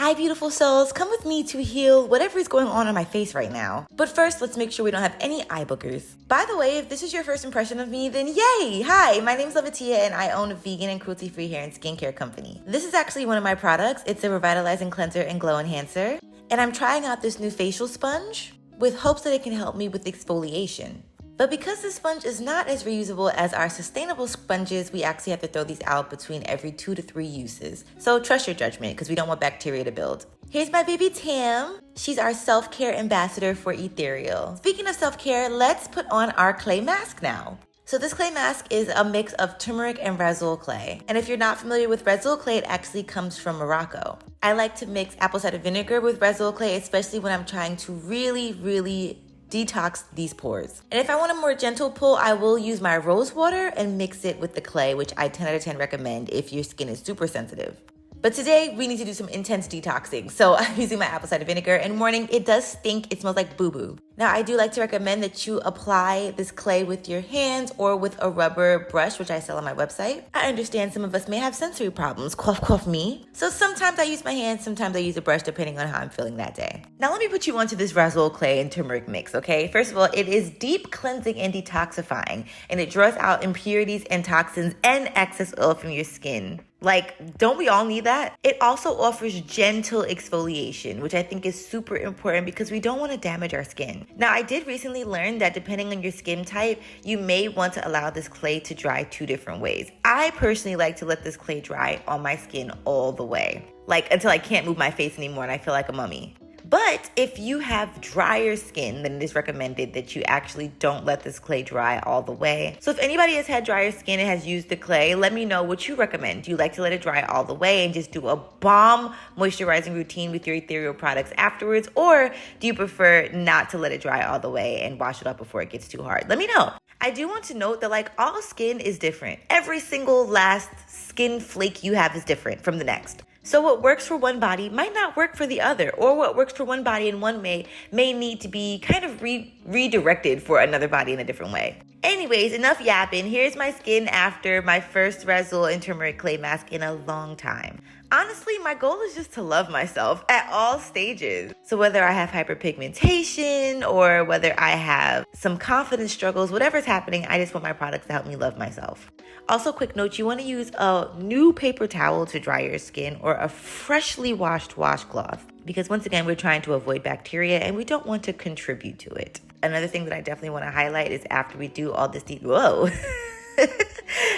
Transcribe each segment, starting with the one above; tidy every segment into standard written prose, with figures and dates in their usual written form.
Hi, beautiful souls. Come with me to heal whatever is going on my face right now. But first, let's make sure we don't have any eye boogers. By the way, if this is your first impression of me, then yay! Hi, my name's Ethereal and I own a vegan and cruelty-free hair and skincare company. This is actually one of my products. It's a revitalizing cleanser and glow enhancer. And I'm trying out this new facial sponge with hopes that it can help me with exfoliation. But because this sponge is not as reusable as our sustainable sponges, we actually have to throw these out between every 2 to 3 uses. So trust your judgment because we don't want bacteria to build. Here's my baby Tam. She's our self-care ambassador for Ethereal. Speaking of self-care, let's put on our clay mask now. So this clay mask is a mix of turmeric and Razul clay. And if you're not familiar with Razul clay, it actually comes from Morocco. I like to mix apple cider vinegar with Razul clay, especially when I'm trying to really detox these pores. And if I want a more gentle pull, I will use my rose water and mix it with the clay, which I 10 out of 10 recommend if your skin is super sensitive. But today we need to do some intense detoxing. So I'm using my apple cider vinegar, and warning, it does stink. It smells like boo-boo. Now I do like to recommend that you apply this clay with your hands or with a rubber brush, which I sell on my website. I understand some of us may have sensory problems, cough, cough me. So sometimes I use my hands, sometimes I use a brush, depending on how I'm feeling that day. Now let me put you onto this Razul clay and turmeric mix, okay? First of all, it is deep cleansing and detoxifying, and it draws out impurities and toxins and excess oil from your skin. Like, don't we all need that? It also offers gentle exfoliation, which I think is super important because we don't want to damage our skin. Now, I did recently learn that depending on your skin type, you may want to allow this clay to dry 2 different ways. I personally like to let this clay dry on my skin all the way, like until I can't move my face anymore and I feel like a mummy. But if you have drier skin, then it is recommended that you actually don't let this clay dry all the way. So if anybody has had drier skin and has used the clay, let me know what you recommend. Do you like to let it dry all the way and just do a bomb moisturizing routine with your Ethereal products afterwards? Or do you prefer not to let it dry all the way and wash it up before it gets too hard? Let me know. I do want to note that like all skin is different. Every single last skin flake you have is different from the next. So what works for one body might not work for the other, or what works for one body in one may need to be kind of redirected for another body in a different way. Anyways, enough yapping. Here's my skin after my first Razul and turmeric clay mask in a long time. Honestly, my goal is just to love myself at all stages. So whether I have hyperpigmentation or whether I have some confidence struggles, whatever's happening, I just want my products to help me love myself. Also, quick note, you want to use a new paper towel to dry your skin or a freshly washed washcloth. Because once again, we're trying to avoid bacteria and we don't want to contribute to it. Another thing that I definitely want to highlight is after we do all this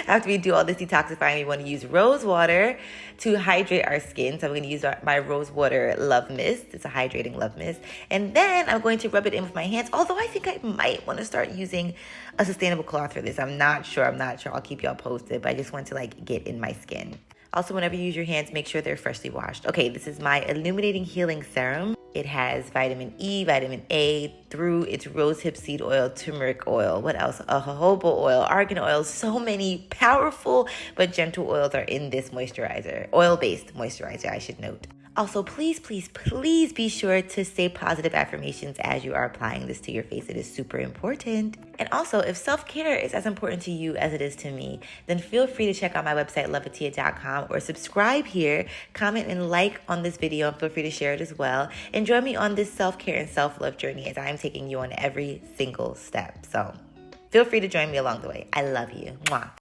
after we do all this detoxifying, we want to use rose water to hydrate our skin. So I'm going to use my rose water love mist. It's a hydrating love mist. And then I'm going to rub it in with my hands. Although I think I might want to start using a sustainable cloth for this. I'm not sure. I'll keep y'all posted. But I just want to like get in my skin. Also, whenever you use your hands, make sure they're freshly washed. Okay, this is my Illuminating Healing Serum. It has vitamin E, vitamin A through its rosehip seed oil, turmeric oil. What else? A jojoba oil, argan oil. So many powerful but gentle oils are in this moisturizer. Oil-based moisturizer, I should note. Also, please be sure to say positive affirmations as you are applying this to your face. It is super important. And also, if self-care is as important to you as it is to me, then feel free to check out my website, loveatia.com, or subscribe here, comment and like on this video, and feel free to share it as well. And join me on this self-care and self-love journey as I am taking you on every single step. So feel free to join me along the way. I love you. Mwah.